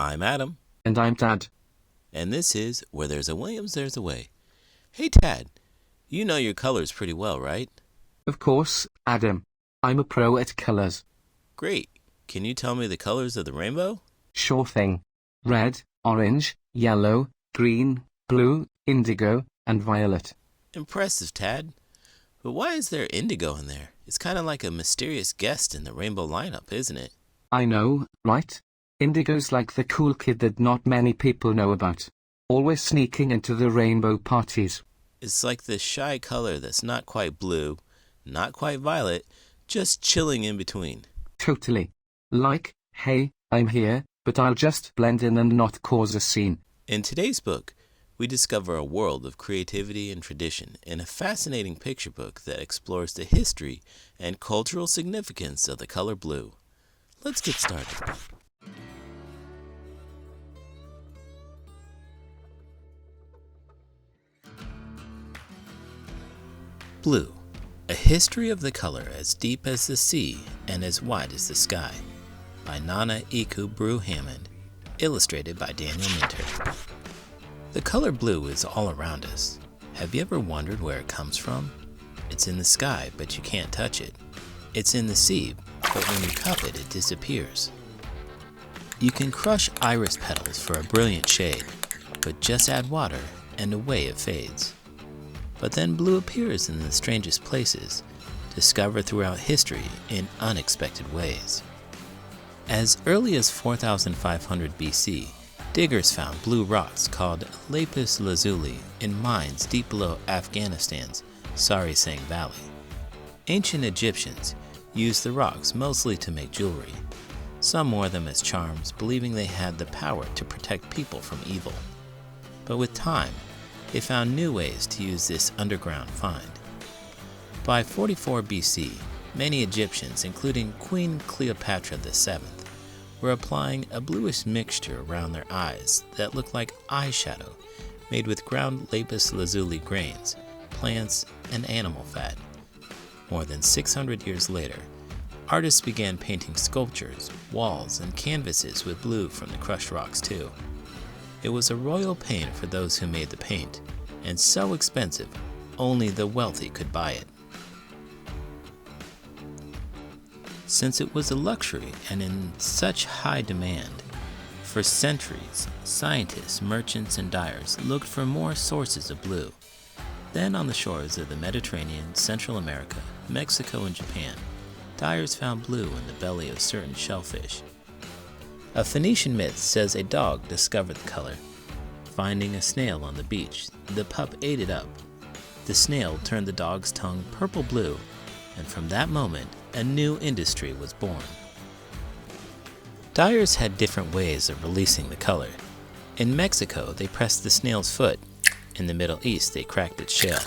I'm Adam, And I'm Tad. and this is Where There's a Williams, There's a Way. Hey Tad, you know your colors pretty well, right? Of course, Adam. I'm a pro at colours. Great. Can you tell me the colors of the rainbow? Sure thing. Red, orange, yellow, green, blue, indigo, and violet. Impressive, Tad. But why is there indigo in there? It's kind of like a mysterious guest in the rainbow lineup, isn't it? I know, right? Indigo's like the cool kid that not many people know about. Always sneaking into the rainbow parties. It's like this shy color that's not quite blue, not quite violet, just chilling in between. Totally. Like, hey, I'm here, but I'll just blend in and not cause a scene. In today's book, we discover a world of creativity and tradition in a fascinating picture book that explores the history and cultural significance of the color blue. Let's get started. Blue, a history of the color as deep as the sea and as wide as the sky, by Nana Ekua Brew-Hammond, illustrated by Daniel Minter. The color blue is all around us. Have you ever wondered where it comes from? It's in the sky, but you can't touch it. It's in the sea, but when you cup it, it disappears. You can crush iris petals for a brilliant shade, but just add water and away it fades. But then blue appears in the strangest places, discovered throughout history in unexpected ways. As early as 4500 BC, diggers found blue rocks called lapis lazuli in mines deep below Afghanistan's Sari Sang Valley. Ancient Egyptians used the rocks mostly to make jewelry. Some wore them as charms, believing they had the power to protect people from evil. But with time, they found new ways to use this underground find. By 44 BC, many Egyptians, including Queen Cleopatra VII, were applying a bluish mixture around their eyes that looked like eyeshadow made with ground lapis lazuli grains, plants, and animal fat. More than 600 years later, artists began painting sculptures, walls, and canvases with blue from the crushed rocks too. It was a royal pain for those who made the paint, and so expensive, only the wealthy could buy it. Since it was a luxury and in such high demand, for centuries, scientists, merchants, and dyers looked for more sources of blue. Then on the shores of the Mediterranean, Central America, Mexico, and Japan, dyers found blue in the belly of certain shellfish. A Phoenician myth says a dog discovered the color. Finding a snail on the beach, the pup ate it up. The snail turned the dog's tongue purple-blue, and from that moment, a new industry was born. Dyers had different ways of releasing the color. In Mexico, they pressed the snail's foot. In the Middle East, they cracked its shell.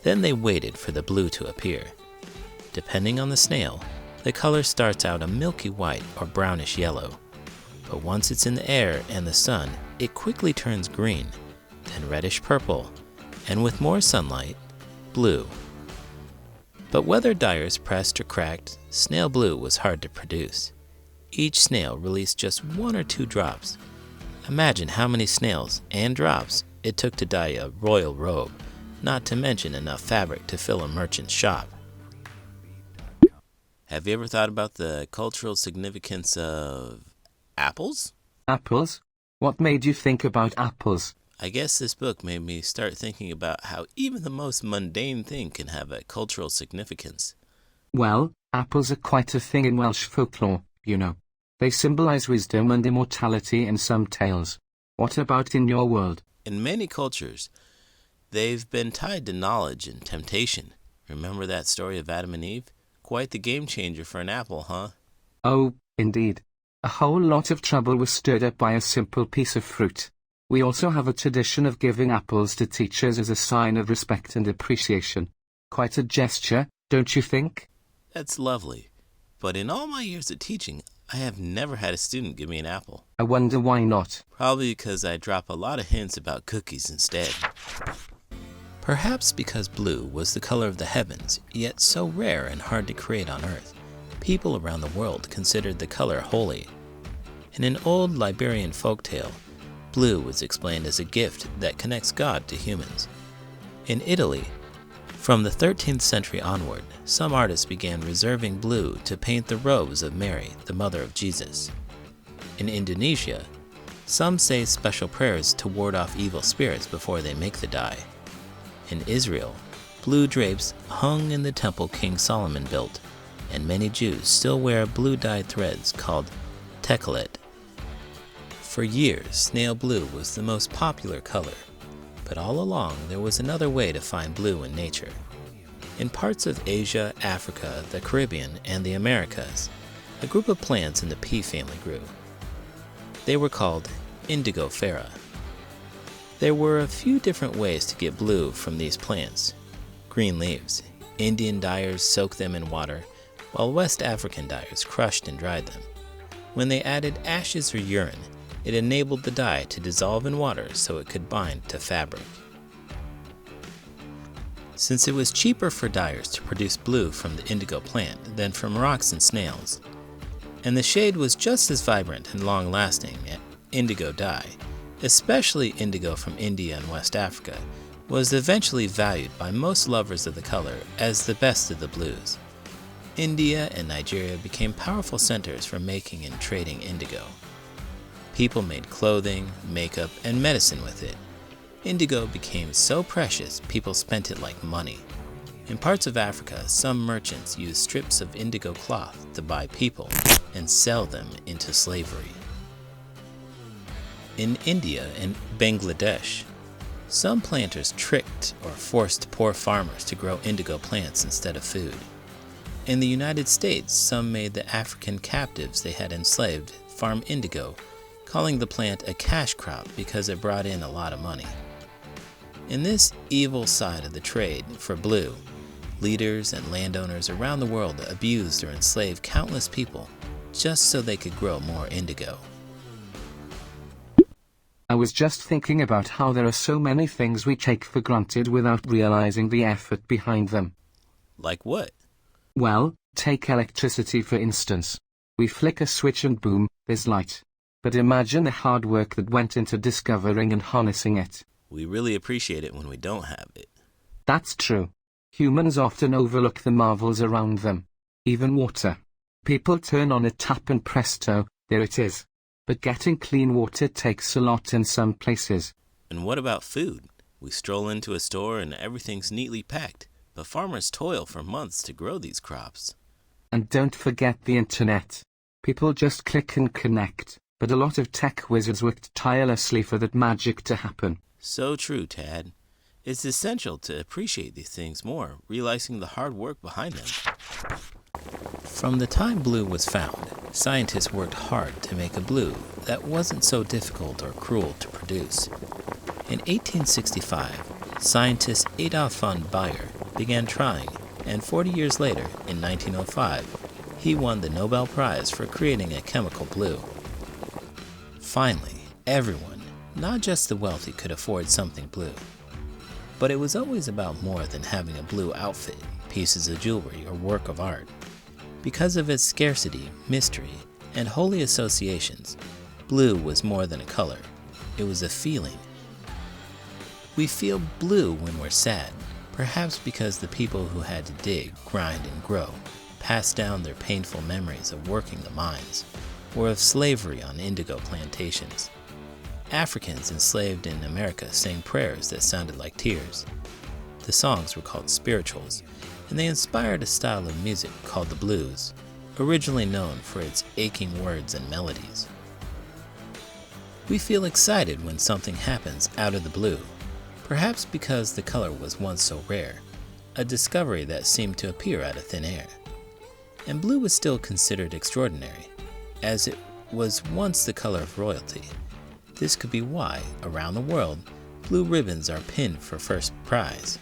Then they waited for the blue to appear. Depending on the snail, the color starts out a milky white or brownish yellow. But once it's in the air and the sun, it quickly turns green, then reddish purple, and with more sunlight, blue. But whether dyers pressed or cracked, snail blue was hard to produce. Each snail released just 1 or 2 drops. Imagine how many snails and drops it took to dye a royal robe, not to mention enough fabric to fill a merchant's shop. Have you ever thought about the cultural significance of apples? Apples? What made you think about apples? I guess this book made me start thinking about how even the most mundane thing can have a cultural significance. Well, apples are quite a thing in Welsh folklore, you know. They symbolize wisdom and immortality in some tales. What about in your world? In many cultures, they've been tied to knowledge and temptation. Remember that story of Adam and Eve? Quite the game changer for an apple, huh? Oh, indeed. A whole lot of trouble was stirred up by a simple piece of fruit. We also have a tradition of giving apples to teachers as a sign of respect and appreciation. Quite a gesture, don't you think? That's lovely. But in all my years of teaching, I have never had a student give me an apple. I wonder why not. Probably because I drop a lot of hints about cookies instead. Perhaps because blue was the color of the heavens, yet so rare and hard to create on Earth. People around the world considered the color holy. In an old Liberian folktale, blue was explained as a gift that connects God to humans. In Italy, from the 13th century onward, some artists began reserving blue to paint the robes of Mary, the mother of Jesus. In Indonesia, some say special prayers to ward off evil spirits before they make the dye. In Israel, blue drapes hung in the temple King Solomon built, and many Jews still wear blue-dyed threads called techelet. For years, snail blue was the most popular color, but all along there was another way to find blue in nature. In parts of Asia, Africa, the Caribbean, and the Americas, a group of plants in the pea family grew. They were called indigofera. There were a few different ways to get blue from these plants. Green leaves. Indian dyers soaked them in water, while West African dyers crushed and dried them. When they added ashes or urine, it enabled the dye to dissolve in water so it could bind to fabric. Since it was cheaper for dyers to produce blue from the indigo plant than from rocks and snails, and the shade was just as vibrant and long-lasting as indigo dye, especially indigo from India and West Africa, was eventually valued by most lovers of the color as the best of the blues. India and Nigeria became powerful centers for making and trading indigo. People made clothing, makeup, and medicine with it. Indigo became so precious, people spent it like money. In parts of Africa, some merchants used strips of indigo cloth to buy people and sell them into slavery. In India and Bangladesh, some planters tricked or forced poor farmers to grow indigo plants instead of food. In the United States, some made the African captives they had enslaved farm indigo, calling the plant a cash crop because it brought in a lot of money. In this evil side of the trade for blue, leaders and landowners around the world abused or enslaved countless people just so they could grow more indigo. I was just thinking about how there are so many things we take for granted without realizing the effort behind them. Like what? Well, take electricity for instance. We flick a switch and boom, there's light. But imagine the hard work that went into discovering and harnessing it. We really appreciate it when we don't have it. That's true. Humans often overlook the marvels around them. Even water. People turn on a tap and presto, there it is. But getting clean water takes a lot in some places. And what about food? We stroll into a store and everything's neatly packed, but farmers toil for months to grow these crops. And don't forget the internet. People just click and connect, but a lot of tech wizards worked tirelessly for that magic to happen. So true, Tad. It's essential to appreciate these things more, realizing the hard work behind them. From the time blue was found, scientists worked hard to make a blue that wasn't so difficult or cruel to produce. In 1865, scientist Adolf von Baeyer began trying, and 40 years later, in 1905, he won the Nobel Prize for creating a chemical blue. Finally, everyone, not just the wealthy, could afford something blue. But it was always about more than having a blue outfit, pieces of jewelry, or work of art. Because of its scarcity, mystery, and holy associations, blue was more than a color. It was a feeling. We feel blue when we're sad, perhaps because the people who had to dig, grind, and grow passed down their painful memories of working the mines, or of slavery on indigo plantations. Africans enslaved in America sang prayers that sounded like tears. The songs were called spirituals, and they inspired a style of music called the blues, originally known for its aching words and melodies. We feel excited when something happens out of the blue, perhaps because the color was once so rare, a discovery that seemed to appear out of thin air. And blue was still considered extraordinary, as it was once the color of royalty. This could be why, around the world, blue ribbons are pinned for first prize.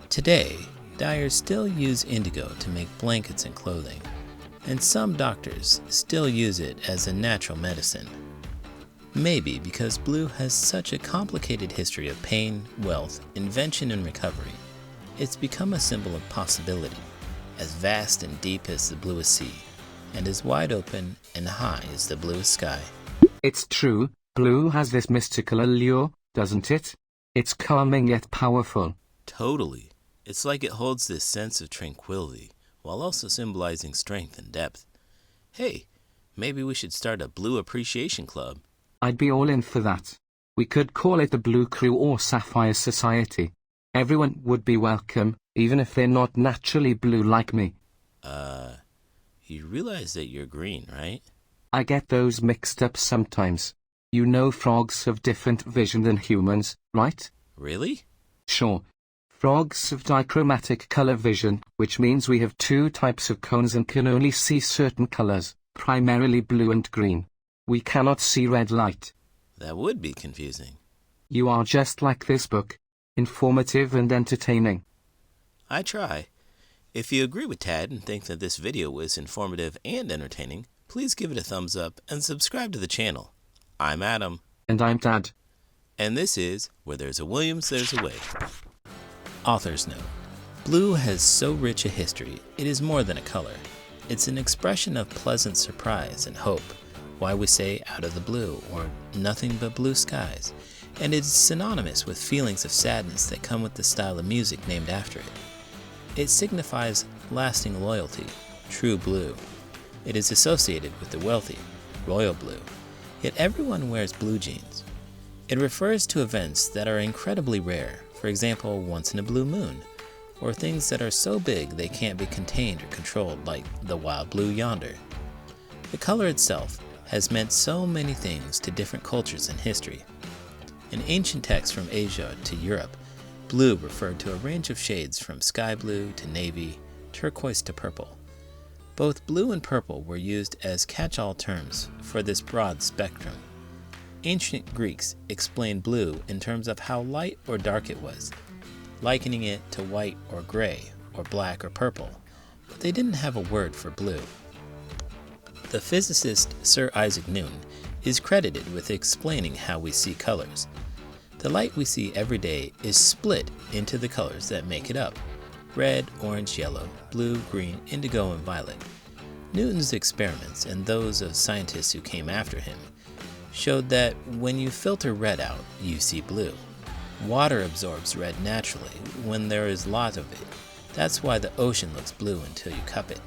Today, dyers still use indigo to make blankets and clothing, and some doctors still use it as a natural medicine. Maybe because blue has such a complicated history of pain, wealth, invention, and recovery, it's become a symbol of possibility, as vast and deep as the bluest sea, and as wide open and high as the bluest sky. It's true, blue has this mystical allure, doesn't it? It's calming yet powerful. Totally. It's like it holds this sense of tranquility, while also symbolizing strength and depth. Hey, maybe we should start a blue appreciation club. I'd be all in for that. We could call it the Blue Crew or Sapphire Society. Everyone would be welcome, even if they're not naturally blue like me. You realize that you're green, right? I get those mixed up sometimes. You know frogs have different vision than humans, right? Really? Sure. Frogs have dichromatic color vision, which means we have two types of cones and can only see certain colors, primarily blue and green. We cannot see red light. That would be confusing. You are just like this book, informative and entertaining. I try. If you agree with Tad and think that this video was informative and entertaining, please give it a thumbs up and subscribe to the channel. I'm Adam. And I'm Tad. And this is Where There's a Williams, There's a Way. Author's note. Blue has so rich a history, it is more than a color. It's an expression of pleasant surprise and hope, why we say out of the blue or nothing but blue skies, and it is synonymous with feelings of sadness that come with the style of music named after it. It signifies lasting loyalty, true blue. It is associated with the wealthy, royal blue, yet everyone wears blue jeans. It refers to events that are incredibly rare, for example, once in a blue moon, or things that are so big they can't be contained or controlled like the wild blue yonder. The color itself has meant so many things to different cultures in history. In ancient texts from Asia to Europe, blue referred to a range of shades from sky blue to navy, turquoise to purple. Both blue and purple were used as catch-all terms for this broad spectrum. Ancient Greeks explained blue in terms of how light or dark it was, likening it to white or gray or black or purple, but they didn't have a word for blue. The physicist Sir Isaac Newton is credited with explaining how we see colors. The light we see every day is split into the colors that make it up: red, orange, yellow, blue, green, indigo, and violet. Newton's experiments and those of scientists who came after him showed that when you filter red out, you see blue. Water absorbs red naturally when there is a lot of it. That's why the ocean looks blue until you cup it.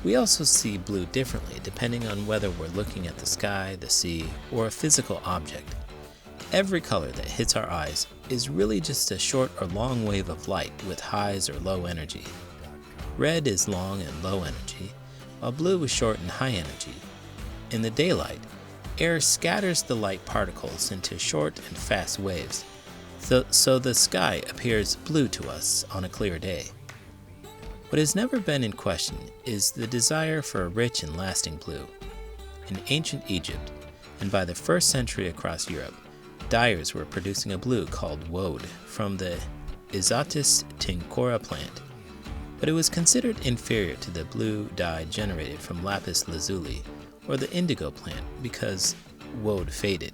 We also see blue differently depending on whether we're looking at the sky, the sea, or a physical object. Every color that hits our eyes is really just a short or long wave of light with highs or low energy. Red is long and low energy, while blue is short and high energy. In the daylight, air scatters the light particles into short and fast waves, so the sky appears blue to us on a clear day. What has never been in question is the desire for a rich and lasting blue. In ancient Egypt, and by the 1st century across Europe, dyers were producing a blue called woad from the Isatis tinctora plant, but it was considered inferior to the blue dye generated from lapis lazuli or the indigo plant because woad faded.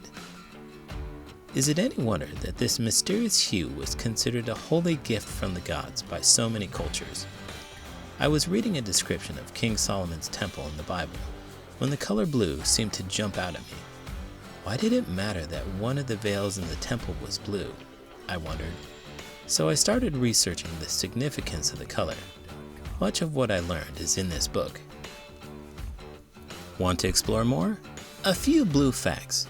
Is it any wonder that this mysterious hue was considered a holy gift from the gods by so many cultures? I was reading a description of King Solomon's temple in the Bible when the color blue seemed to jump out at me. Why did it matter that one of the veils in the temple was blue? I wondered. So I started researching the significance of the color. Much of what I learned is in this book. Want to explore more? A few blue facts.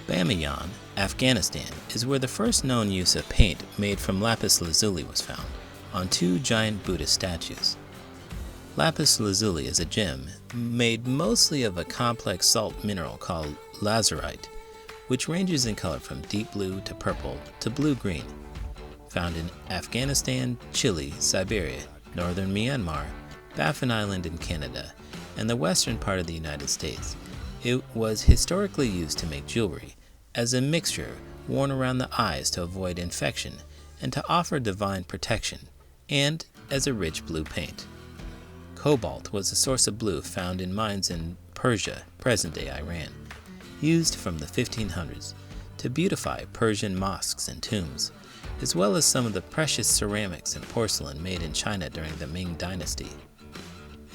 Bamiyan, Afghanistan, is where the first known use of paint made from lapis lazuli was found, on 2 giant Buddhist statues. Lapis lazuli is a gem made mostly of a complex salt mineral called lazurite, which ranges in color from deep blue to purple to blue-green. Found in Afghanistan, Chile, Siberia, northern Myanmar, Baffin Island in Canada, and the western part of the United States. It was historically used to make jewelry, as a mixture worn around the eyes to avoid infection and to offer divine protection, and as a rich blue paint. Cobalt was a source of blue found in mines in Persia, present-day Iran, used from the 1500s to beautify Persian mosques and tombs, as well as some of the precious ceramics and porcelain made in China during the Ming Dynasty.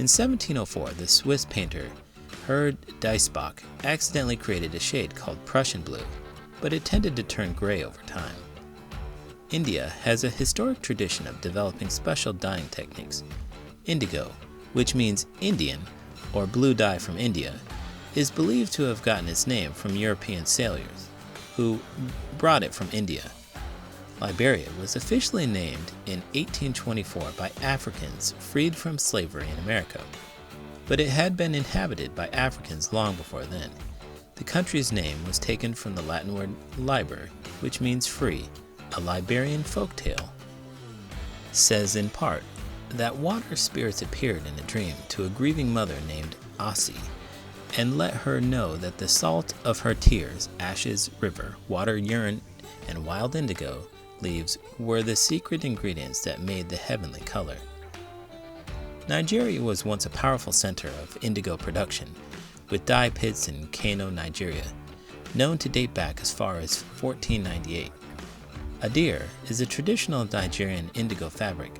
In 1704, the Swiss painter Herd Diesbach accidentally created a shade called Prussian blue, but it tended to turn gray over time. India has a historic tradition of developing special dyeing techniques. Indigo, which means Indian or blue dye from India, is believed to have gotten its name from European sailors who brought it from India. Liberia was officially named in 1824 by Africans freed from slavery in America, but it had been inhabited by Africans long before then. The country's name was taken from the Latin word liber, which means free. A Liberian folktale says in part that water spirits appeared in a dream to a grieving mother named Asi and let her know that the salt of her tears, ashes, river, water, urine, and wild indigo leaves were the secret ingredients that made the heavenly color. Nigeria was once a powerful center of indigo production, with dye pits in Kano, Nigeria, known to date back as far as 1498. Adir is a traditional Nigerian indigo fabric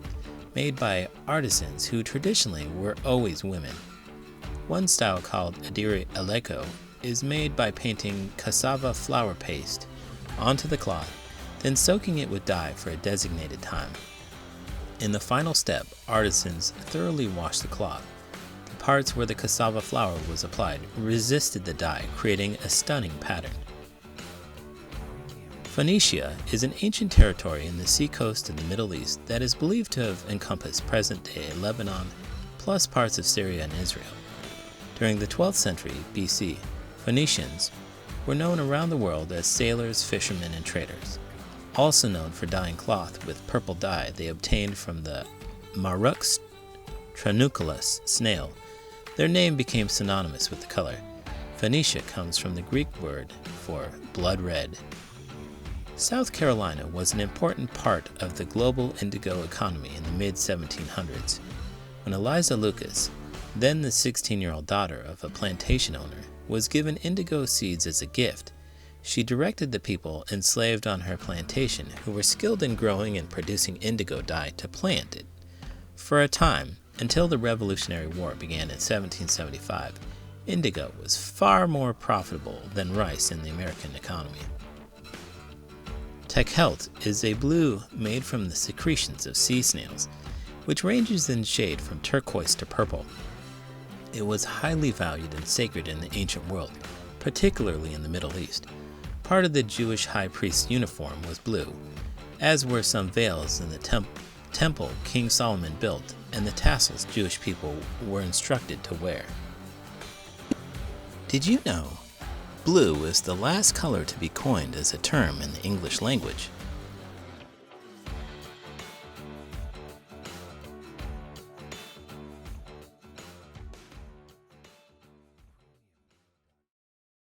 made by artisans who traditionally were always women. One style called Adiri Eleko is made by painting cassava flour paste onto the cloth, then soaking it with dye for a designated time. In the final step, artisans thoroughly wash the cloth. The parts where the cassava flour was applied resisted the dye, creating a stunning pattern. Phoenicia is an ancient territory in the seacoast of the Middle East that is believed to have encompassed present-day Lebanon, plus parts of Syria and Israel. During the 12th century BC, Phoenicians were known around the world as sailors, fishermen, and traders. Also known for dyeing cloth with purple dye they obtained from the Marux tranuculus snail, their name became synonymous with the color. Phoenicia comes from the Greek word for blood red. South Carolina was an important part of the global indigo economy in the mid-1700s. When Eliza Lucas, then the 16-year-old daughter of a plantation owner, was given indigo seeds as a gift, she directed the people enslaved on her plantation who were skilled in growing and producing indigo dye to plant it. For a time, until the Revolutionary War began in 1775, indigo was far more profitable than rice in the American economy. Tekhelt is a blue made from the secretions of sea snails, which ranges in shade from turquoise to purple. It was highly valued and sacred in the ancient world, particularly in the Middle East. Part of the Jewish high priest's uniform was blue, as were some veils in the temple King Solomon built and the tassels Jewish people were instructed to wear. Did you know blue is the last color to be coined as a term in the English language?